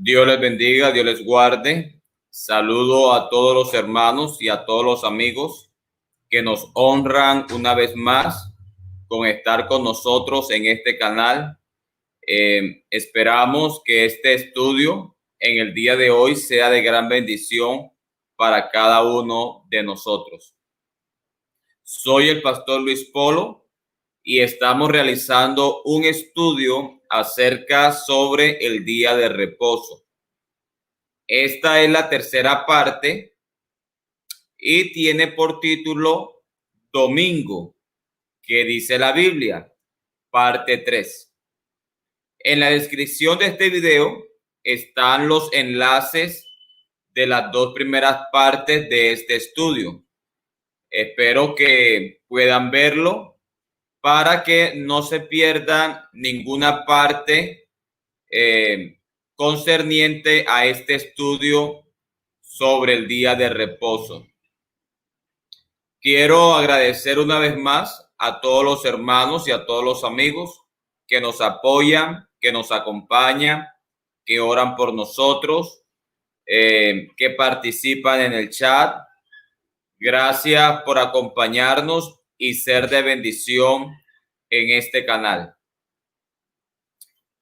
Dios les bendiga, Dios les guarde. Saludo a todos los hermanos y a todos los amigos que nos honran una vez más con estar con nosotros en este canal. Esperamos que este estudio en el día de hoy sea de gran bendición para cada uno de nosotros. Soy el pastor Luis Polo y estamos realizando un estudio acerca sobre el día de reposo. Esta es la tercera parte y tiene por título Domingo, que dice la Biblia, parte 3. En la descripción de este video están los enlaces de las dos primeras partes de este estudio. Espero que puedan verlo para que no se pierdan ninguna parte concerniente a este estudio sobre el día de reposo. Quiero agradecer una vez más a todos los hermanos y a todos los amigos que nos apoyan, que nos acompañan, que oran por nosotros, que participan en el chat. Gracias por acompañarnos y ser de bendición en este canal.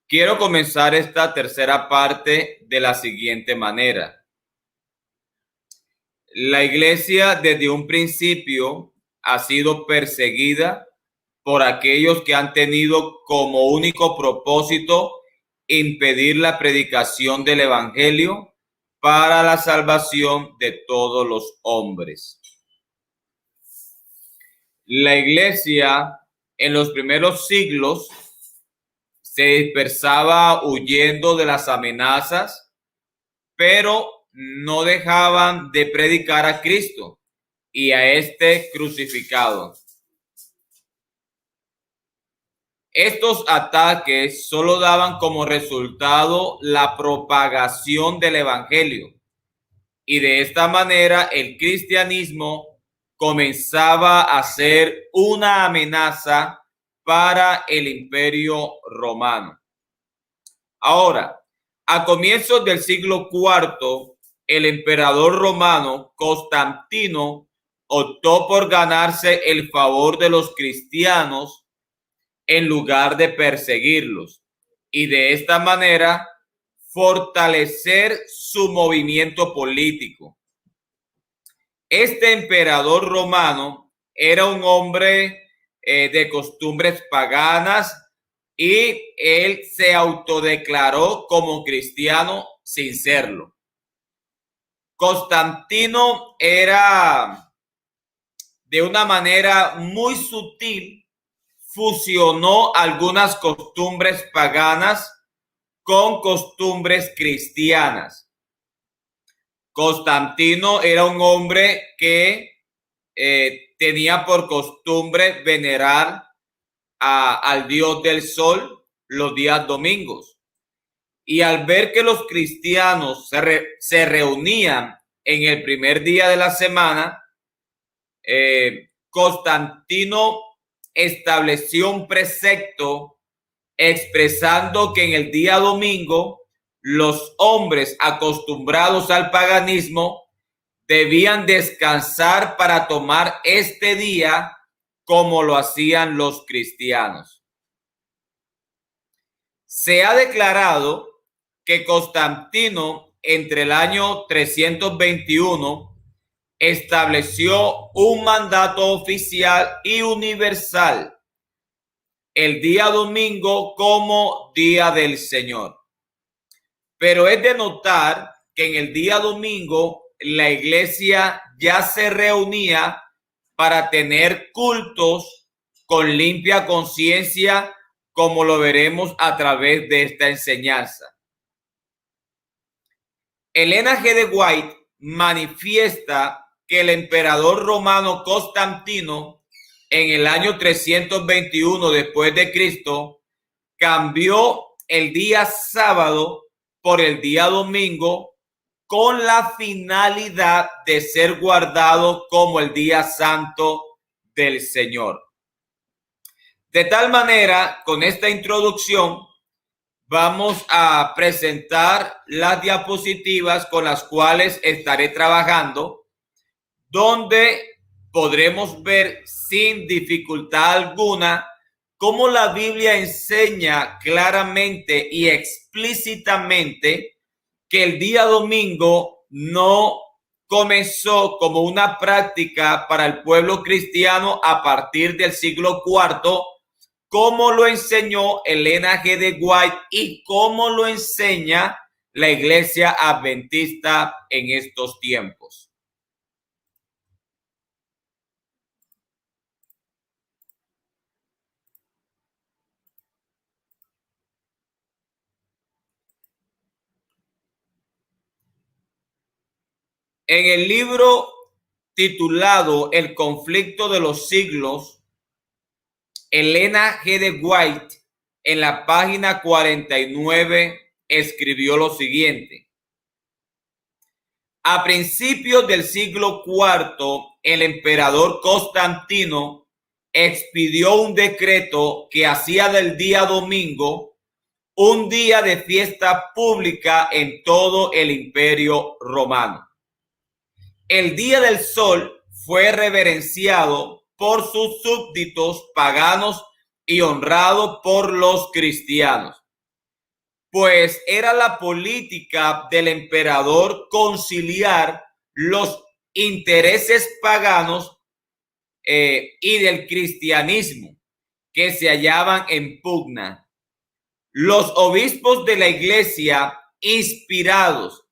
Quiero comenzar esta tercera parte de la siguiente manera. La iglesia desde un principio ha sido perseguida por aquellos que han tenido como único propósito impedir la predicación del evangelio para la salvación de todos los hombres. La iglesia en los primeros siglos se dispersaba huyendo de las amenazas, pero no dejaban de predicar a Cristo y a este crucificado. Estos ataques solo daban como resultado la propagación del evangelio, y de esta manera el cristianismo comenzaba a ser una amenaza para el imperio romano. Ahora, a comienzos del siglo IV, el emperador romano Constantino optó por ganarse el favor de los cristianos en lugar de perseguirlos, y de esta manera fortalecer su movimiento político. Este emperador romano era un hombre de costumbres paganas y él se autodeclaró como cristiano sin serlo. Constantino era, de una manera muy sutil, fusionó algunas costumbres paganas con costumbres cristianas. Constantino era un hombre que tenía por costumbre venerar al dios del sol los días domingos. Y al ver que los cristianos se reunían en el primer día de la semana, Constantino estableció un precepto expresando que en el día domingo los hombres acostumbrados al paganismo debían descansar para tomar este día como lo hacían los cristianos. Se ha declarado que Constantino entre el año 321 estableció un mandato oficial y universal, el día domingo como día del Señor. Pero es de notar que en el día domingo la iglesia ya se reunía para tener cultos con limpia conciencia, como lo veremos a través de esta enseñanza. Elena G. de White manifiesta que el emperador romano Constantino en el año 321 después de Cristo cambió el día sábado por el día domingo con la finalidad de ser guardado como el día santo del Señor. De tal manera, con esta introducción, vamos a presentar las diapositivas con las cuales estaré trabajando, donde podremos ver sin dificultad alguna cómo la Biblia enseña claramente y explícitamente que el día domingo no comenzó como una práctica para el pueblo cristiano a partir del siglo IV, como lo enseñó Elena G. de White y como lo enseña la Iglesia Adventista en estos tiempos. En el libro titulado El conflicto de los siglos, Elena G. de White, en la página 49, escribió lo siguiente. A principios del siglo IV, el emperador Constantino expidió un decreto que hacía del día domingo un día de fiesta pública en todo el Imperio Romano. El Día del Sol fue reverenciado por sus súbditos paganos y honrado por los cristianos, pues era la política del emperador conciliar los intereses paganos y del cristianismo que se hallaban en pugna. Los obispos de la iglesia, inspirados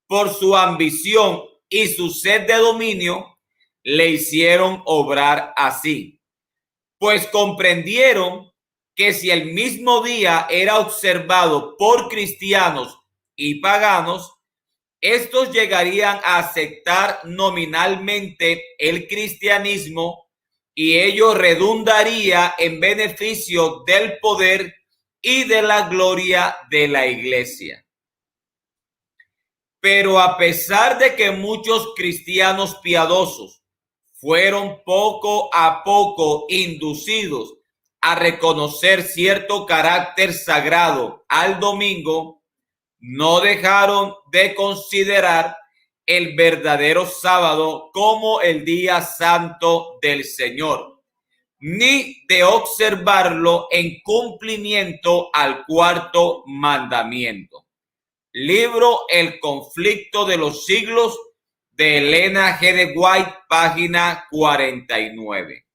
por su ambición y su sed de dominio, le hicieron obrar así, pues comprendieron que si el mismo día era observado por cristianos y paganos, estos llegarían a aceptar nominalmente el cristianismo y ello redundaría en beneficio del poder y de la gloria de la iglesia. Pero a pesar de que muchos cristianos piadosos fueron poco a poco inducidos a reconocer cierto carácter sagrado al domingo, no dejaron de considerar el verdadero sábado como el día santo del Señor, ni de observarlo en cumplimiento al cuarto mandamiento. Libro El conflicto de los siglos de Elena G. de White, página 49.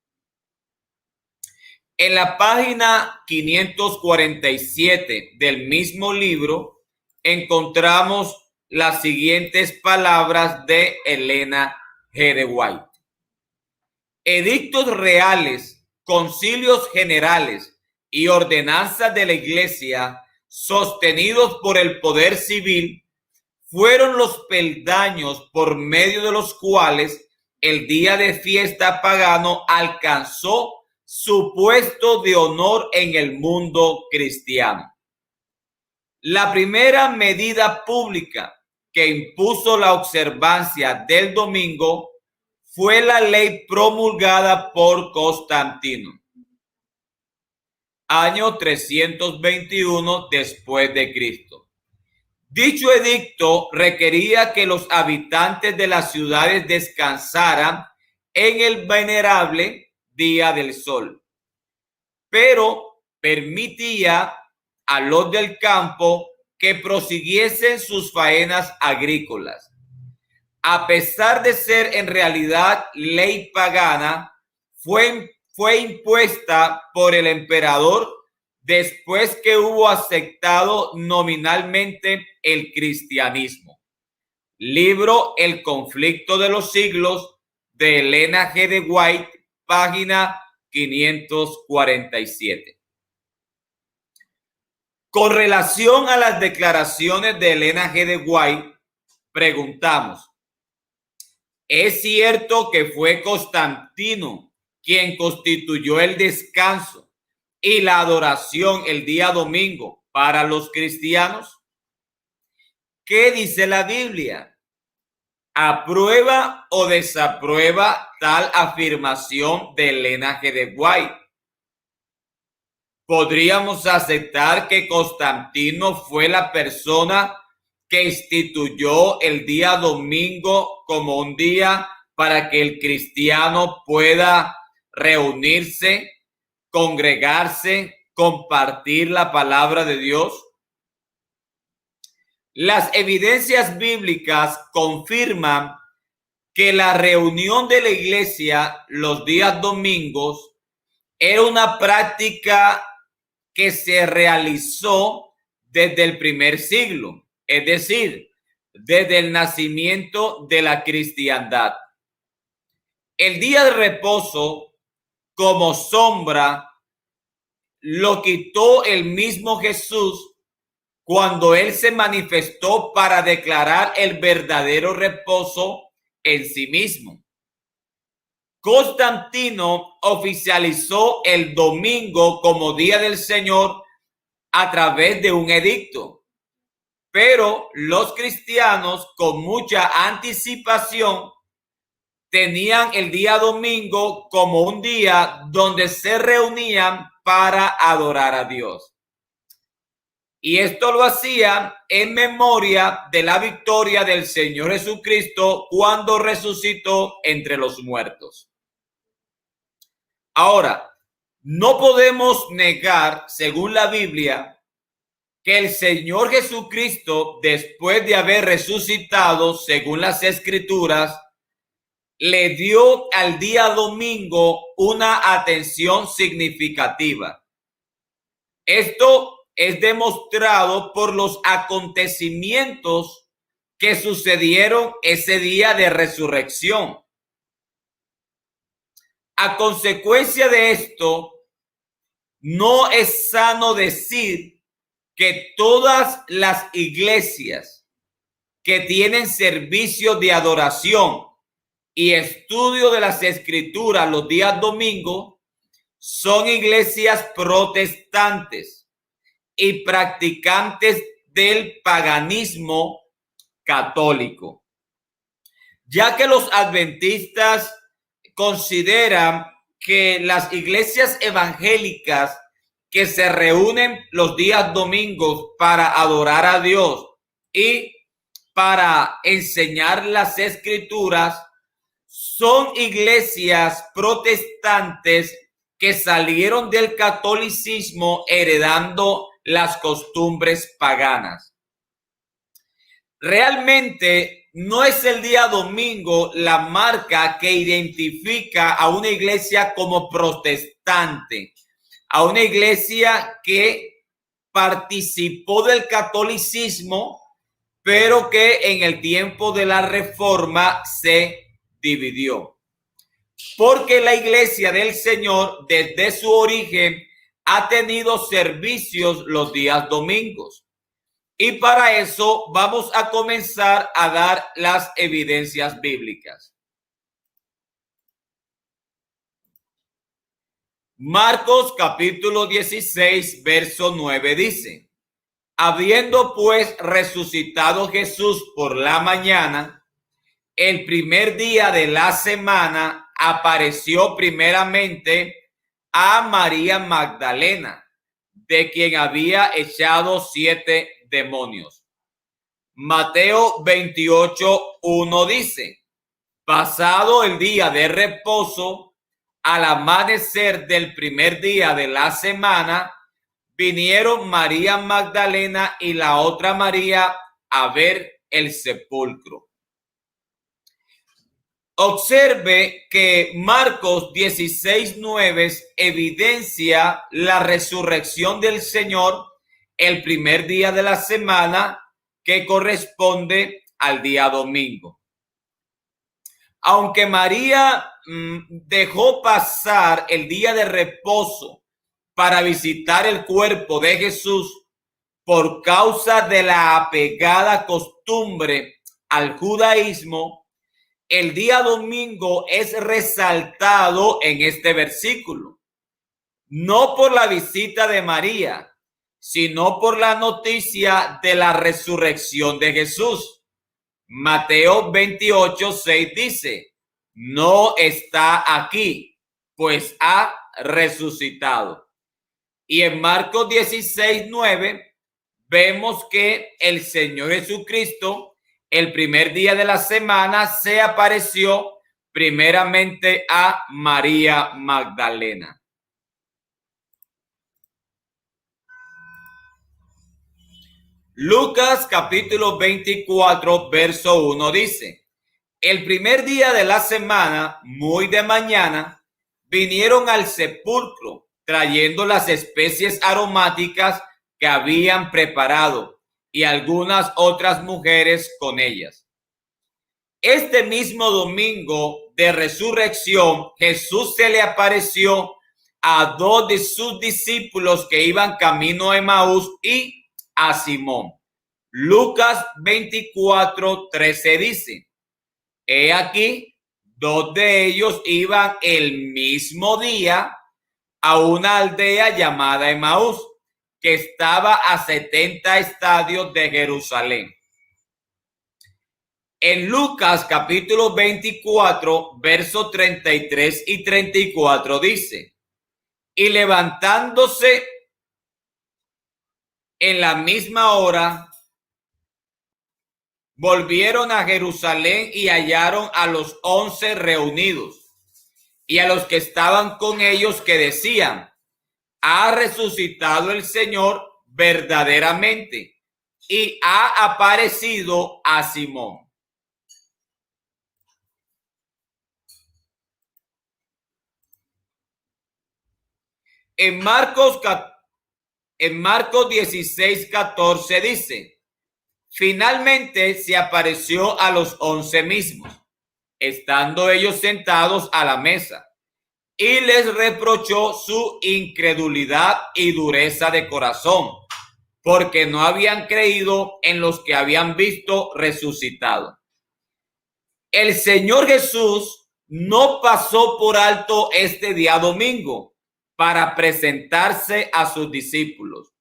En la página 547 del mismo libro encontramos las siguientes palabras de Elena G. de White. Edictos reales, concilios generales y ordenanzas de la Iglesia sostenidos por el poder civil fueron los peldaños por medio de los cuales el día de fiesta pagano alcanzó su puesto de honor en el mundo cristiano. La primera medida pública que impuso la observancia del domingo fue la ley promulgada por Constantino, año 321 después de Cristo. Dicho edicto requería que los habitantes de las ciudades descansaran en el venerable Día del Sol, pero permitía a los del campo que prosiguiesen sus faenas agrícolas. A pesar de ser en realidad ley pagana, fue impuesta por el emperador después que hubo aceptado nominalmente el cristianismo. Libro El conflicto de los siglos de Elena G. de White, página 547. Con relación a las declaraciones de Elena G. de White, preguntamos, ¿es cierto que fue Constantino quien constituyó el descanso y la adoración el día domingo para los cristianos? ¿Qué dice la Biblia? ¿Aprueba o desaprueba tal afirmación de Elena G. de White? podríamos aceptar que Constantino fue la persona que instituyó el día domingo como un día para que el cristiano pueda reunirse, congregarse, compartir la palabra de Dios. Las evidencias bíblicas confirman que la reunión de la iglesia los días domingos era una práctica que se realizó desde el primer siglo, es decir, desde el nacimiento de la cristiandad. El día de reposo, como sombra, lo quitó el mismo Jesús cuando él se manifestó para declarar el verdadero reposo en sí mismo. Constantino oficializó el domingo como día del Señor a través de un edicto, pero los cristianos con mucha anticipación tenían el día domingo como un día donde se reunían para adorar a Dios. Y esto lo hacían en memoria de la victoria del Señor Jesucristo cuando resucitó entre los muertos. Ahora, no podemos negar, según la Biblia, que el Señor Jesucristo, después de haber resucitado, según las Escrituras, le dio al día domingo una atención significativa. Esto es demostrado por los acontecimientos que sucedieron ese día de resurrección. A consecuencia de esto, no es sano decir que todas las iglesias que tienen servicio de adoración y estudio de las Escrituras los días domingos son iglesias protestantes y practicantes del paganismo católico, ya que los adventistas consideran que las iglesias evangélicas que se reúnen los días domingos para adorar a Dios y para enseñar las Escrituras son iglesias protestantes que salieron del catolicismo heredando las costumbres paganas. Realmente no es el día domingo la marca que identifica a una iglesia como protestante, a una iglesia que participó del catolicismo, pero que en el tiempo de la Reforma se dividió. Porque la iglesia del Señor desde su origen ha tenido servicios los días domingos. Y para eso vamos a comenzar a dar las evidencias bíblicas. Marcos capítulo 16, verso 9 dice: habiendo pues resucitado Jesús por la mañana, el primer día de la semana, apareció primeramente a María Magdalena, de quien había echado 7 demonios. Mateo 28:1 dice: pasado el día de reposo, al amanecer del primer día de la semana, vinieron María Magdalena y la otra María a ver el sepulcro. Observe que Marcos 16:9 evidencia la resurrección del Señor el primer día de la semana, que corresponde al día domingo. Aunque María dejó pasar el día de reposo para visitar el cuerpo de Jesús por causa de la apegada costumbre al judaísmo, el día domingo es resaltado en este versículo, no por la visita de María, sino por la noticia de la resurrección de Jesús. Mateo 28:6 dice: no está aquí, pues ha resucitado. Y en Marcos 16:9 vemos que el Señor Jesucristo, el primer día de la semana, se apareció primeramente a María Magdalena. Lucas capítulo 24, verso 1 dice: el primer día de la semana, muy de mañana, vinieron al sepulcro trayendo las especies aromáticas que habían preparado y algunas otras mujeres con ellas. Este mismo domingo de resurrección, Jesús se le apareció a dos de sus discípulos que iban camino a Emaús y a Simón. Lucas 24:13 dice: he aquí, dos de ellos iban el mismo día a una aldea llamada Emaús, que estaba a 70 estadios de Jerusalén. En Lucas capítulo 24, versos 33 y 34 dice: y levantándose en la misma hora, volvieron a Jerusalén y hallaron a los 11 reunidos y a los que estaban con ellos, que decían: ha resucitado el Señor verdaderamente y ha aparecido a Simón. En Marcos 16:14 dice: finalmente se apareció a los 11 mismos, estando ellos sentados a la mesa, y les reprochó su incredulidad y dureza de corazón, porque no habían creído en los que habían visto resucitado. El Señor Jesús no pasó por alto este día domingo para presentarse a sus discípulos.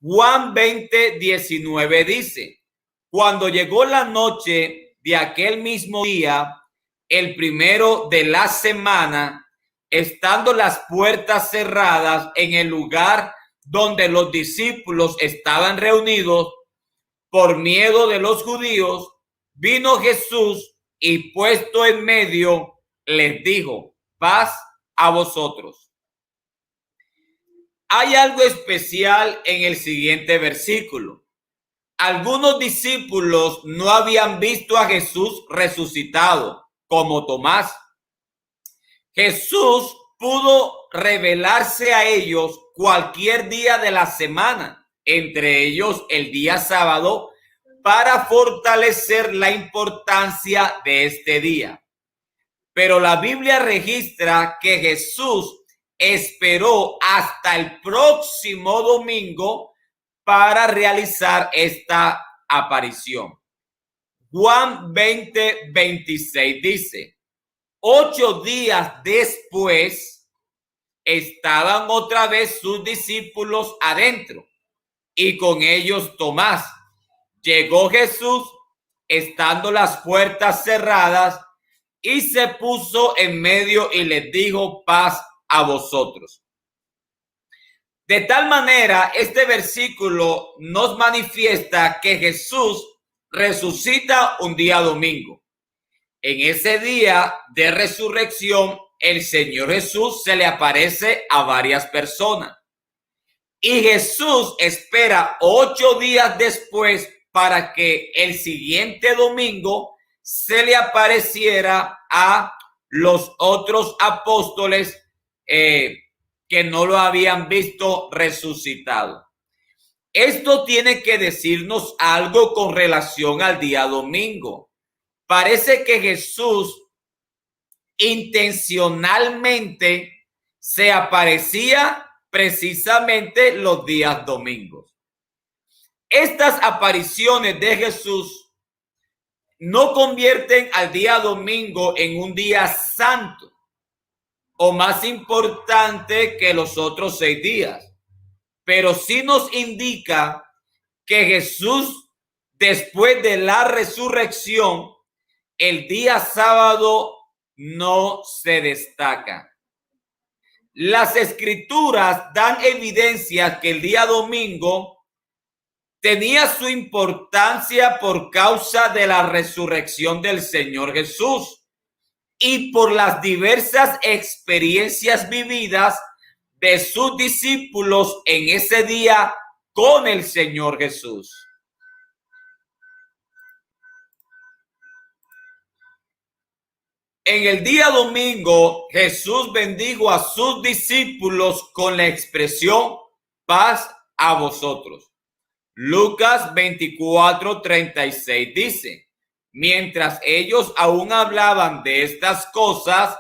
Juan 20:19 dice: cuando llegó la noche de aquel mismo día, el primero de la semana, estando las puertas cerradas en el lugar donde los discípulos estaban reunidos, por miedo de los judíos, vino Jesús y puesto en medio les dijo: paz a vosotros. Hay algo especial en el siguiente versículo. Algunos discípulos no habían visto a Jesús resucitado, como Tomás. Jesús pudo revelarse a ellos cualquier día de la semana, entre ellos el día sábado, para fortalecer la importancia de este día. Pero la Biblia registra que Jesús esperó hasta el próximo domingo para realizar esta aparición. Juan 20:26 dice: 8 días después estaban otra vez sus discípulos adentro y con ellos Tomás. Llegó Jesús estando las puertas cerradas y se puso en medio y les dijo: paz a vosotros. De tal manera, este versículo nos manifiesta que Jesús resucita un día domingo. En ese día de resurrección, el Señor Jesús se le aparece a varias personas. Y Jesús espera 8 días después para que el siguiente domingo se le apareciera a los otros apóstoles que no lo habían visto resucitado. Esto tiene que decirnos algo con relación al día domingo. Parece que Jesús intencionalmente se aparecía precisamente los días domingos. Estas apariciones de Jesús no convierten al día domingo en un día santo o más importante que los otros 6 días, pero sí nos indica que Jesús, después de la resurrección, el día sábado no se destaca. Las escrituras dan evidencia que el día domingo tenía su importancia por causa de la resurrección del Señor Jesús y por las diversas experiencias vividas de sus discípulos en ese día con el Señor Jesús. En el día domingo, Jesús bendijo a sus discípulos con la expresión paz a vosotros. Lucas 24:36 dice: mientras ellos aún hablaban de estas cosas,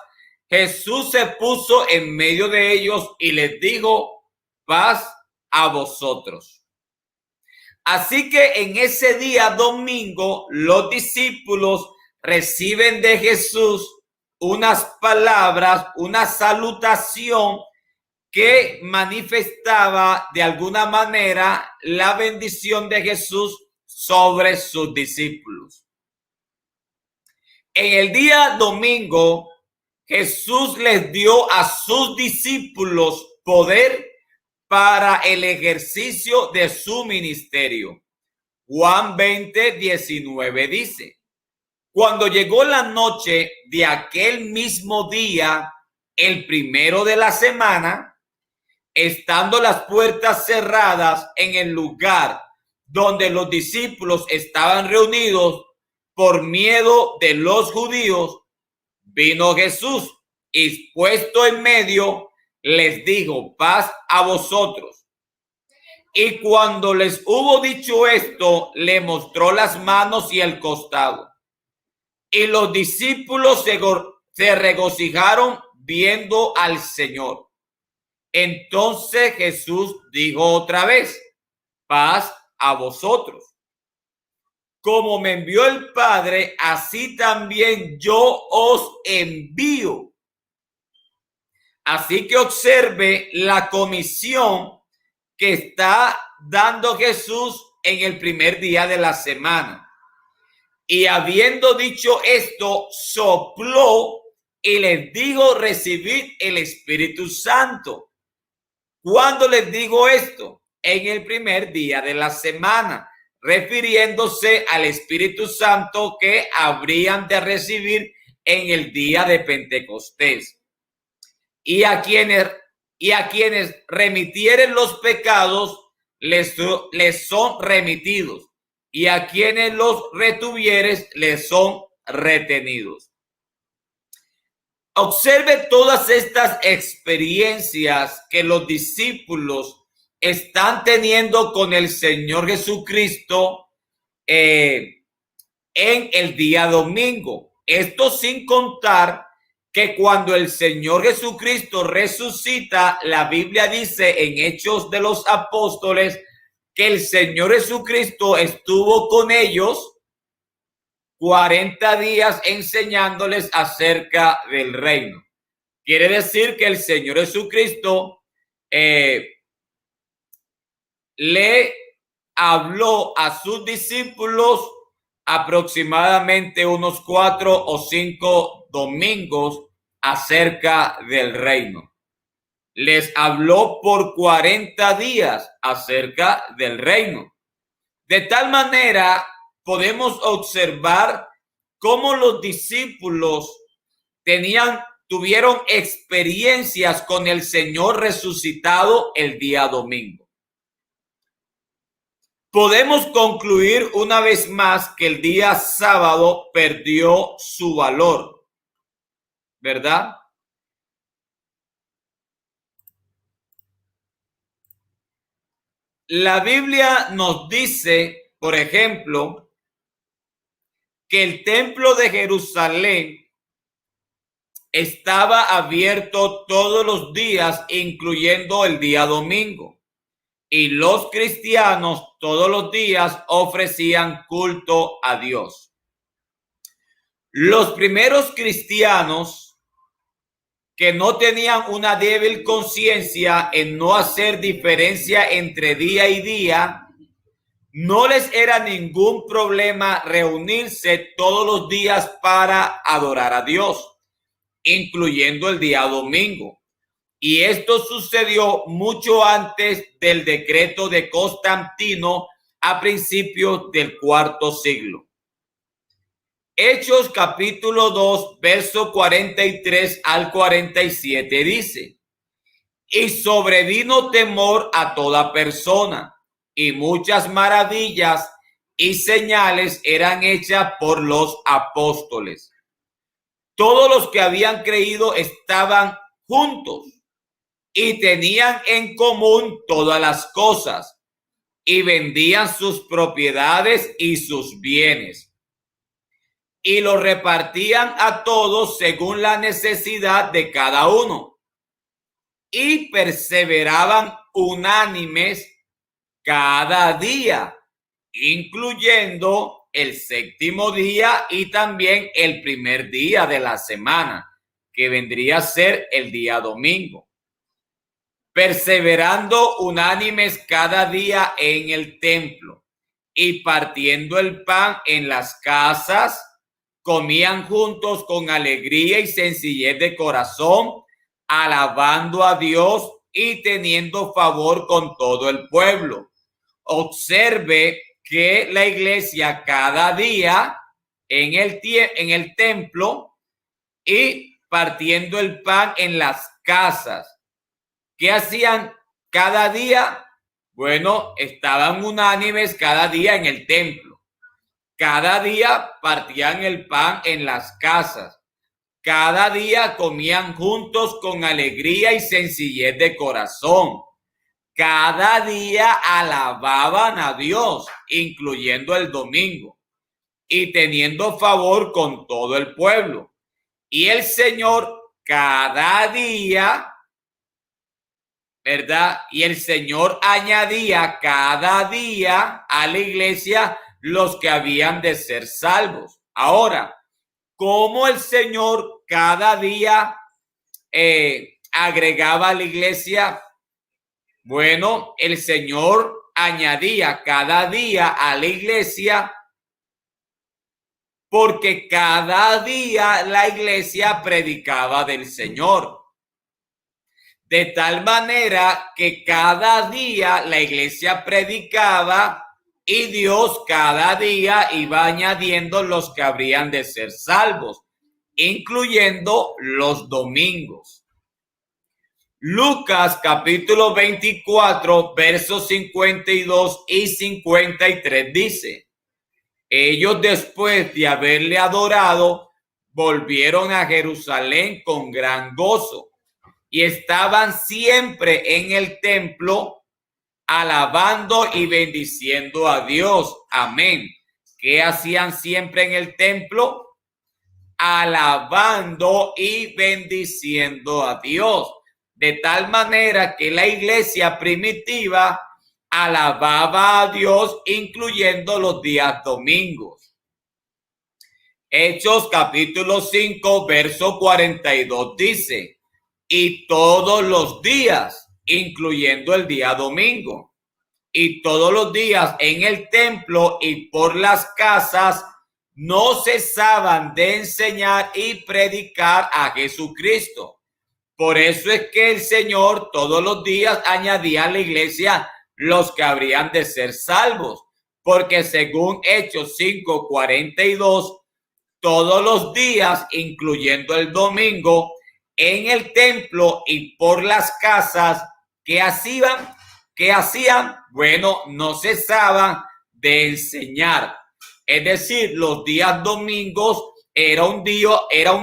Jesús se puso en medio de ellos y les dijo: paz a vosotros. Así que en ese día domingo, los discípulos reciben de Jesús unas palabras, una salutación que manifestaba de alguna manera la bendición de Jesús sobre sus discípulos. En el día domingo, Jesús les dio a sus discípulos poder para el ejercicio de su ministerio. Juan 20:19 dice: cuando llegó la noche de aquel mismo día, el primero de la semana, estando las puertas cerradas en el lugar donde los discípulos estaban reunidos por miedo de los judíos, vino Jesús y puesto en medio les dijo: paz a vosotros. Y cuando les hubo dicho esto, le mostró las manos y el costado. Y los discípulos se regocijaron viendo al Señor. Entonces Jesús dijo otra vez: paz a vosotros. Como me envió el Padre, así también yo os envío. Así que observe la comisión que está dando Jesús en el primer día de la semana. Y habiendo dicho esto, sopló y les dijo: recibid el Espíritu Santo. ¿Cuándo les digo esto? En el primer día de la semana, refiriéndose al Espíritu Santo que habrían de recibir en el día de Pentecostés. Y a quienes remitieren los pecados les son remitidos, y a quienes los retuvieres les son retenidos. Observe todas estas experiencias que los discípulos están teniendo con el Señor Jesucristo en el día domingo. Esto sin contar que cuando el Señor Jesucristo resucita, la Biblia dice en Hechos de los Apóstoles que el Señor Jesucristo estuvo con ellos 40 días enseñándoles acerca del reino. Quiere decir que el Señor Jesucristo le habló a sus discípulos aproximadamente unos 4 o 5 domingos acerca del reino. Les habló por 40 días acerca del reino. De tal manera podemos observar cómo los discípulos tuvieron experiencias con el Señor resucitado el día domingo. Podemos concluir una vez más que el día sábado perdió su valor, ¿verdad? La Biblia nos dice, por ejemplo, que el templo de Jerusalén estaba abierto todos los días, incluyendo el día domingo. Y los cristianos todos los días ofrecían culto a Dios. Los primeros cristianos que no tenían una débil conciencia en no hacer diferencia entre día y día, no les era ningún problema reunirse todos los días para adorar a Dios, incluyendo el día domingo. Y esto sucedió mucho antes del decreto de Constantino a principios del cuarto siglo. Hechos capítulo 2, verso 43 al 47 dice: y sobrevino temor a toda persona, y muchas maravillas y señales eran hechas por los apóstoles. Todos los que habían creído estaban juntos y tenían en común todas las cosas, y vendían sus propiedades y sus bienes, y los repartían a todos según la necesidad de cada uno. Y perseveraban unánimes cada día, incluyendo el séptimo día y también el primer día de la semana, que vendría a ser el día domingo. Perseverando unánimes cada día en el templo y partiendo el pan en las casas, comían juntos con alegría y sencillez de corazón, alabando a Dios y teniendo favor con todo el pueblo. Observe que la iglesia cada día en el templo y partiendo el pan en las casas. ¿Qué hacían cada día? Bueno, estaban unánimes cada día en el templo. Cada día partían el pan en las casas. Cada día comían juntos con alegría y sencillez de corazón. Cada día alababan a Dios, incluyendo el domingo, y teniendo favor con todo el pueblo. Y el Señor cada día, ¿verdad? Y el Señor añadía cada día a la iglesia los que habían de ser salvos. Ahora, ¿cómo el Señor cada día agregaba a la iglesia? Bueno, el Señor añadía cada día a la iglesia porque cada día la iglesia predicaba del Señor. De tal manera que cada día la iglesia predicaba y Dios cada día iba añadiendo los que habrían de ser salvos, incluyendo los domingos. Lucas capítulo 24, versos 52 y 53 dice: ellos después de haberle adorado, volvieron a Jerusalén con gran gozo y estaban siempre en el templo alabando y bendiciendo a Dios. Amén. ¿Qué hacían siempre en el templo? Alabando y bendiciendo a Dios. De tal manera que la iglesia primitiva alababa a Dios, incluyendo los días domingos. Hechos capítulo 5, verso 42 dice: y todos los días, incluyendo el día domingo, y todos los días en el templo y por las casas, no cesaban de enseñar y predicar a Jesucristo. Por eso es que el Señor todos los días añadía a la iglesia los que habrían de ser salvos, porque según Hechos 5:42, todos los días, incluyendo el domingo, en el templo y por las casas, ¿qué hacían? Bueno, no cesaban de enseñar. Es decir, los días domingos era un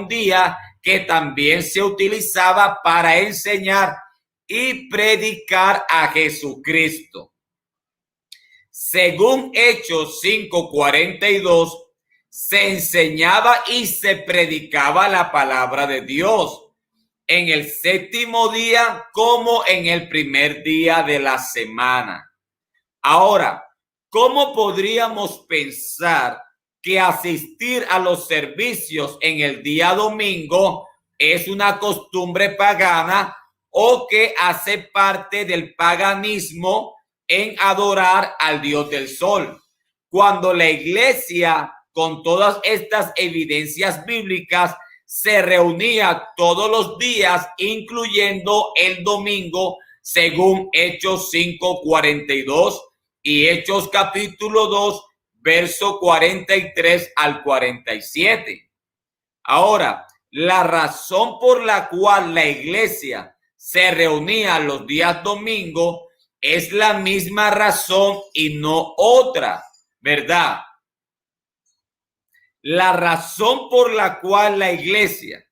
día que también se utilizaba para enseñar y predicar a Jesucristo. Según Hechos 5:42, se enseñaba y se predicaba la palabra de Dios en el séptimo día como en el primer día de la semana. Ahora, ¿cómo podríamos pensar que asistir a los servicios en el día domingo es una costumbre pagana o que hace parte del paganismo en adorar al Dios del sol, cuando la iglesia, con todas estas evidencias bíblicas, se reunía todos los días, incluyendo el domingo, según Hechos 5:42 y Hechos capítulo 2, verso 43 al 47. Ahora, la razón por la cual la iglesia se reunía los días domingos es la misma razón y no otra, ¿verdad? La razón por la cual la iglesia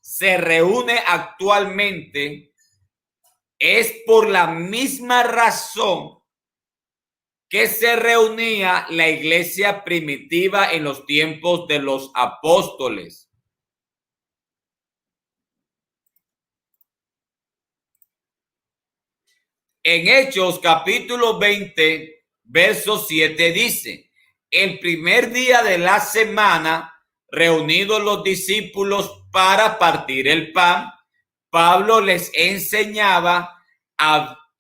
se reúne actualmente es por la misma razón que se reunía la iglesia primitiva en los tiempos de los apóstoles. En Hechos capítulo 20, verso 7 dice: el primer día de la semana, reunidos los discípulos para partir el pan, Pablo les enseñaba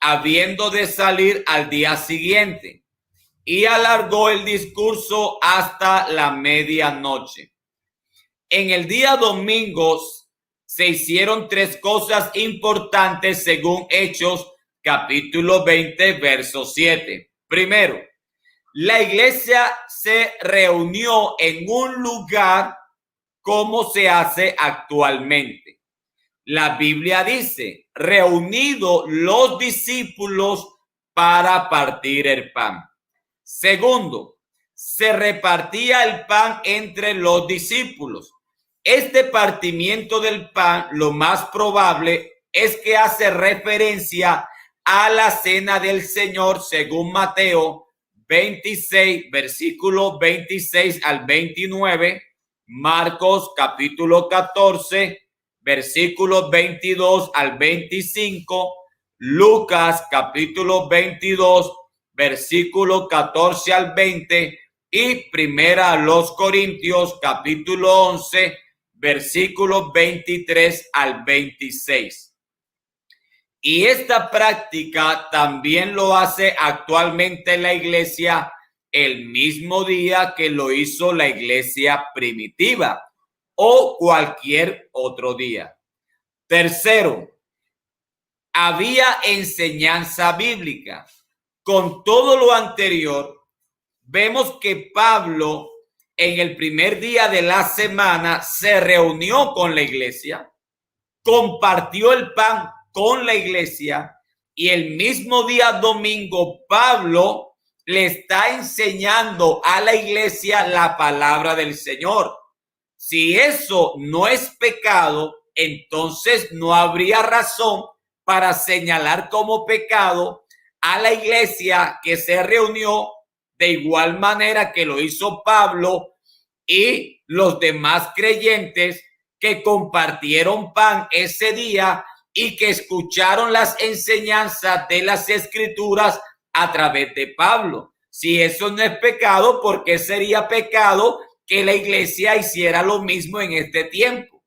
habiendo de salir al día siguiente, y alargó el discurso hasta la medianoche. En el día domingo se hicieron tres cosas importantes según Hechos capítulo 20, verso 7. Primero, la iglesia se reunió en un lugar como se hace actualmente. La Biblia dice, reunidos los discípulos para partir el pan. Segundo, se repartía el pan entre los discípulos. Este partimiento del pan, lo más probable es que hace referencia a la cena del Señor según Mateo 26, versículos 26 al 29, Marcos capítulo 14, versículos 22 al 25, Lucas capítulo 22, versículo 14 al 20 y Primera a los Corintios capítulo 11, versículos 23 al 26. Y esta práctica también lo hace actualmente la iglesia el mismo día que lo hizo la iglesia primitiva o cualquier otro día. Tercero, había enseñanza bíblica. Con todo lo anterior, vemos que Pablo en el primer día de la semana se reunió con la iglesia, compartió el pan con la iglesia y el mismo día domingo Pablo le está enseñando a la iglesia la palabra del Señor. Si eso no es pecado, entonces no habría razón para señalar como pecado a la iglesia que se reunió de igual manera que lo hizo Pablo y los demás creyentes que compartieron pan ese día y que escucharon las enseñanzas de las escrituras a través de Pablo. Si eso no es pecado, ¿por qué sería pecado que la iglesia hiciera lo mismo en este tiempo?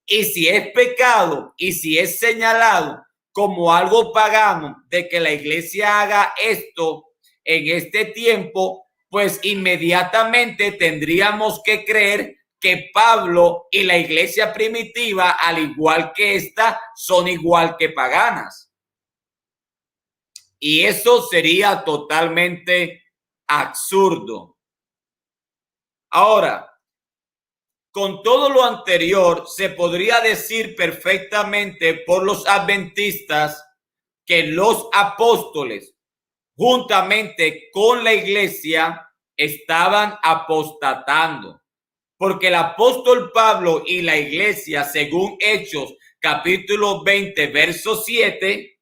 Y si es pecado y si es señalado como algo pagano de que la iglesia haga esto en este tiempo, pues inmediatamente tendríamos que creer que Pablo y la iglesia primitiva, al igual que esta, son igual que paganas. Y eso sería totalmente absurdo. Ahora, con todo lo anterior, se podría decir perfectamente por los adventistas que los apóstoles, juntamente con la iglesia, estaban apostatando. Porque el apóstol Pablo y la iglesia, según Hechos capítulo 20, verso 7,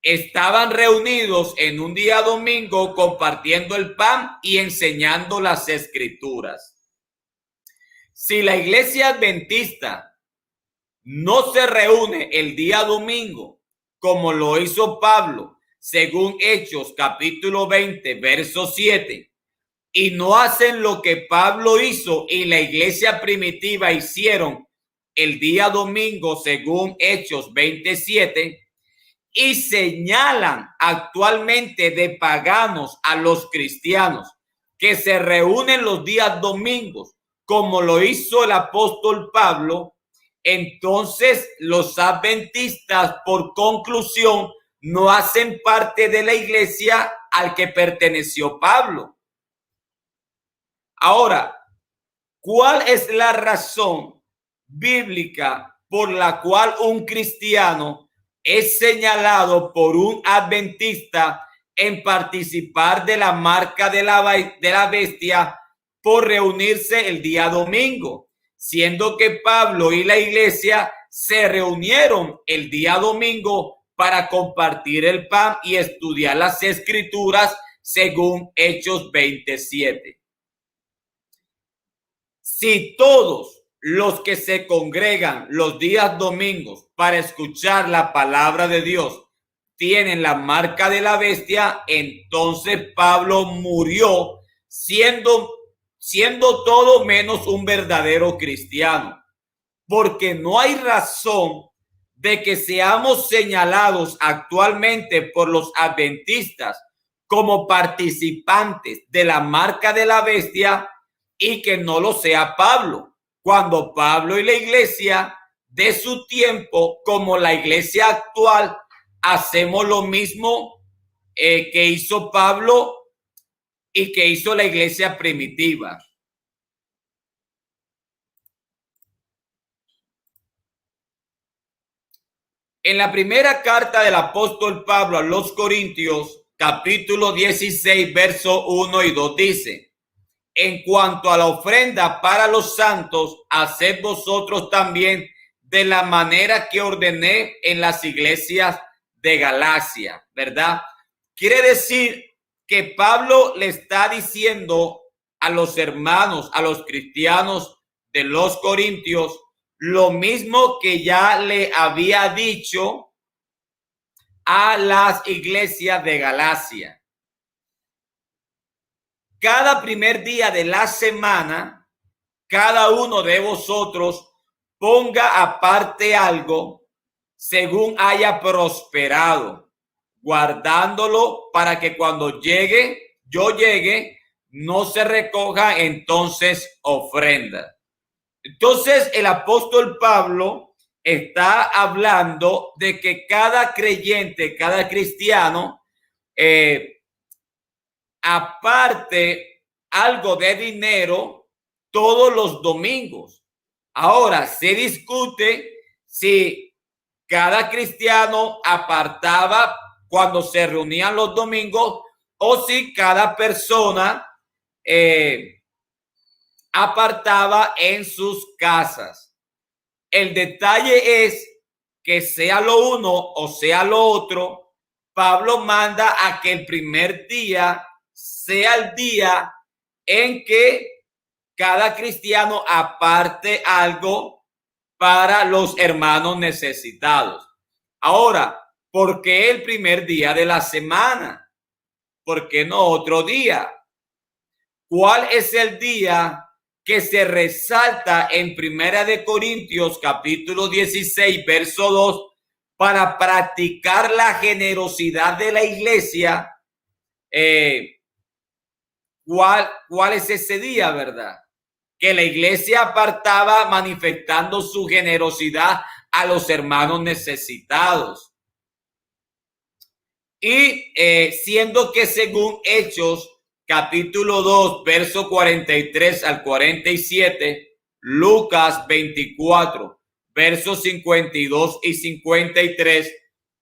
estaban reunidos en un día domingo compartiendo el pan y enseñando las escrituras. Si la iglesia adventista no se reúne el día domingo, como lo hizo Pablo, según Hechos capítulo 20, verso 7, y no hacen lo que Pablo hizo y la iglesia primitiva hicieron el día domingo, según Hechos 27, y señalan actualmente de paganos a los cristianos que se reúnen los días domingos como lo hizo el apóstol Pablo, entonces los adventistas, por conclusión, no hacen parte de la iglesia al que perteneció Pablo. Ahora, ¿cuál es la razón bíblica por la cual un cristiano es señalado por un adventista en participar de la marca de la bestia por reunirse el día domingo, siendo que Pablo y la iglesia se reunieron el día domingo para compartir el pan y estudiar las escrituras según Hechos 27? Si todos los que se congregan los días domingos para escuchar la palabra de Dios tienen la marca de la bestia, entonces Pablo murió siendo todo menos un verdadero cristiano, porque no hay razón de que seamos señalados actualmente por los adventistas como participantes de la marca de la bestia y que no lo sea Pablo, cuando Pablo y la iglesia de su tiempo, como la iglesia actual, hacemos lo mismo que hizo Pablo y que hizo la iglesia primitiva. En la primera carta del apóstol Pablo a los Corintios, capítulo 16, verso 1 y 2 dice: en cuanto a la ofrenda para los santos, haced vosotros también de la manera que ordené en las iglesias de Galacia, ¿verdad? Quiere decir que Pablo le está diciendo a los hermanos, a los cristianos de los Corintios, lo mismo que ya le había dicho a las iglesias de Galacia. Cada primer día de la semana, cada uno de vosotros ponga aparte algo según haya prosperado, guardándolo para que cuando yo llegue, no se recoja entonces ofrenda. Entonces el apóstol Pablo está hablando de que cada creyente, cada cristiano, aparte algo de dinero todos los domingos. Ahora se discute si cada cristiano apartaba cuando se reunían los domingos o si cada persona apartaba en sus casas. El detalle es que sea lo uno o sea lo otro, Pablo manda a que el primer día sea el día en que cada cristiano aparte algo para los hermanos necesitados. Ahora, ¿por qué el primer día de la semana? ¿Por qué no otro día? ¿Cuál es el día que se resalta en Primera de Corintios capítulo 16 verso 2 para practicar la generosidad de la iglesia? ¿Cuál es ese día, verdad? Que la iglesia apartaba manifestando su generosidad a los hermanos necesitados. Y siendo que según Hechos capítulo 2, verso 43 al 47, Lucas 24, versos 52 y 53,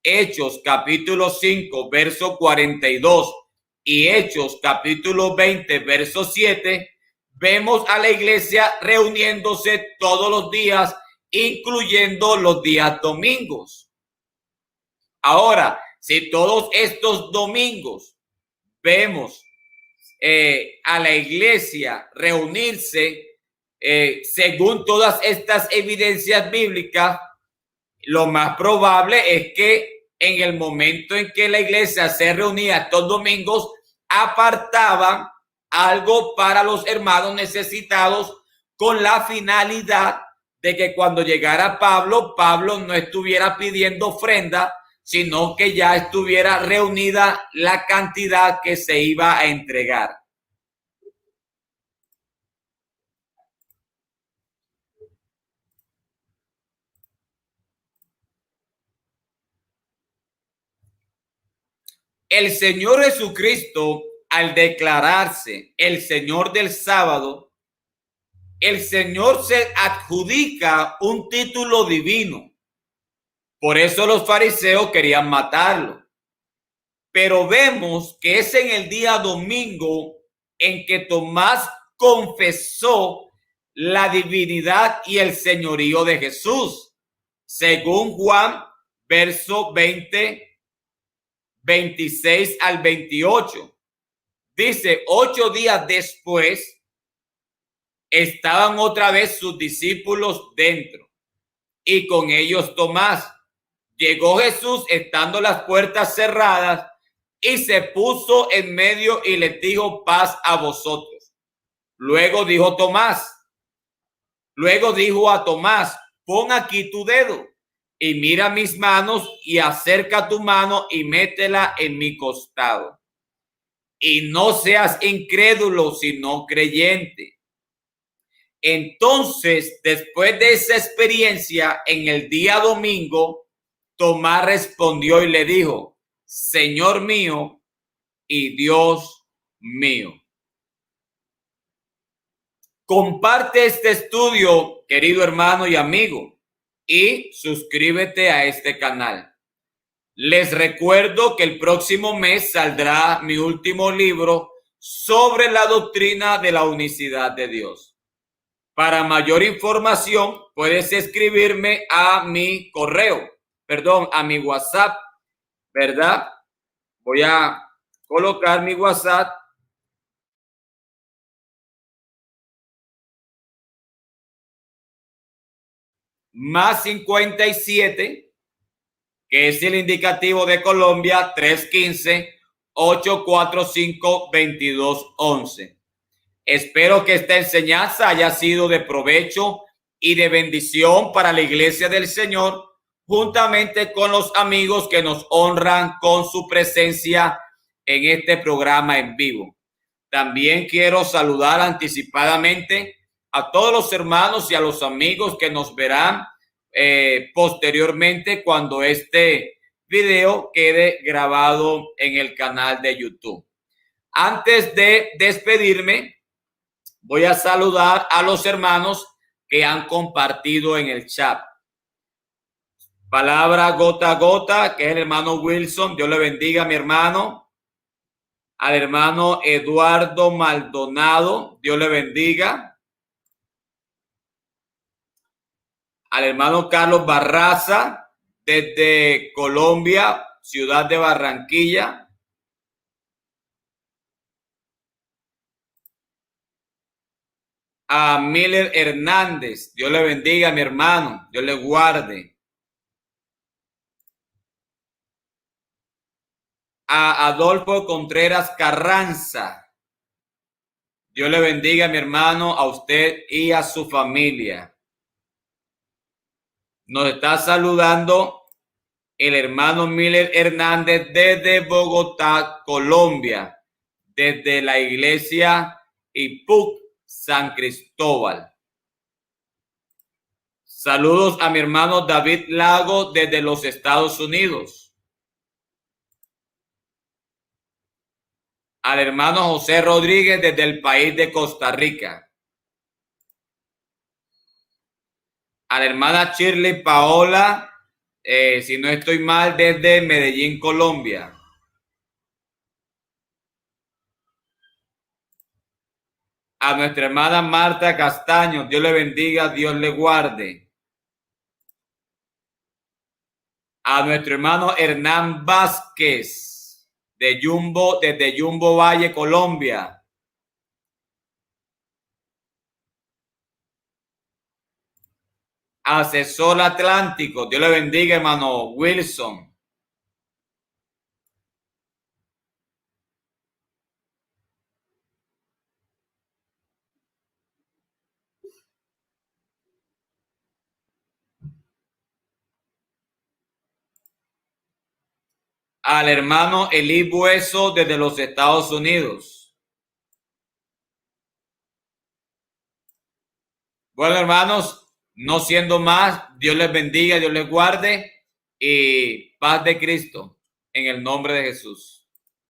Hechos capítulo 5, verso 42 y Hechos capítulo 20, verso 7, vemos a la iglesia reuniéndose todos los días, incluyendo los días domingos. Ahora, si todos estos domingos vemos a la iglesia reunirse según todas estas evidencias bíblicas, lo más probable es que en el momento en que la iglesia se reunía estos domingos, apartaban algo para los hermanos necesitados con la finalidad de que cuando llegara Pablo no estuviera pidiendo ofrenda, sino que ya estuviera reunida la cantidad que se iba a entregar. El Señor Jesucristo, al declararse el Señor del sábado, el Señor se adjudica un título divino. Por eso los fariseos querían matarlo. Pero vemos que es en el día domingo en que Tomás confesó la divinidad y el señorío de Jesús, según Juan, verso 20, 26 al 28. Dice, 8 días después, estaban otra vez sus discípulos dentro, y con ellos Tomás. Llegó Jesús estando las puertas cerradas, y se puso en medio y les dijo, paz a vosotros. Luego dijo a Tomás, pon aquí tu dedo y mira mis manos, y acerca tu mano y métela en mi costado. Y no seas incrédulo, sino creyente. Entonces, después de esa experiencia, en el día domingo, Tomás respondió y le dijo, Señor mío y Dios mío. Comparte este estudio, querido hermano y amigo, y suscríbete a este canal. Les recuerdo que el próximo mes saldrá mi último libro sobre la doctrina de la unicidad de Dios. Para mayor información, puedes escribirme a mi correo, a mi WhatsApp, ¿verdad? Voy a colocar mi WhatsApp. Más 57, que es el indicativo de Colombia, 315-845-2211. Espero que esta enseñanza haya sido de provecho y de bendición para la iglesia del Señor, juntamente con los amigos que nos honran con su presencia en este programa en vivo. También quiero saludar anticipadamente a todos los hermanos y a los amigos que nos verán posteriormente cuando este video quede grabado en el canal de YouTube. Antes de despedirme, voy a saludar a los hermanos que han compartido en el chat. Palabra gota a gota, que es el hermano Wilson. Dios le bendiga, mi hermano. Al hermano Eduardo Maldonado, Dios le bendiga. Al hermano Carlos Barraza, desde Colombia, ciudad de Barranquilla. A Miller Hernández, Dios le bendiga, mi hermano, Dios le guarde. A Adolfo Contreras Carranza, Dios le bendiga, mi hermano, a usted y a su familia. Nos está saludando el hermano Miller Hernández desde Bogotá, Colombia, desde la iglesia IPUC San Cristóbal. Saludos a mi hermano David Lago desde los Estados Unidos. Al hermano José Rodríguez desde el país de Costa Rica. A la hermana Shirley Paola, si no estoy mal, desde Medellín, Colombia. A nuestra hermana Marta Castaño, Dios le bendiga, Dios le guarde. A nuestro hermano Hernán Vázquez, desde Jumbo Valle, Colombia. Asesor Atlántico, Dios le bendiga, hermano Wilson. Al hermano Eli Bueso desde los Estados Unidos. Bueno, hermanos, no siendo más, Dios les bendiga, Dios les guarde y paz de Cristo en el nombre de Jesús.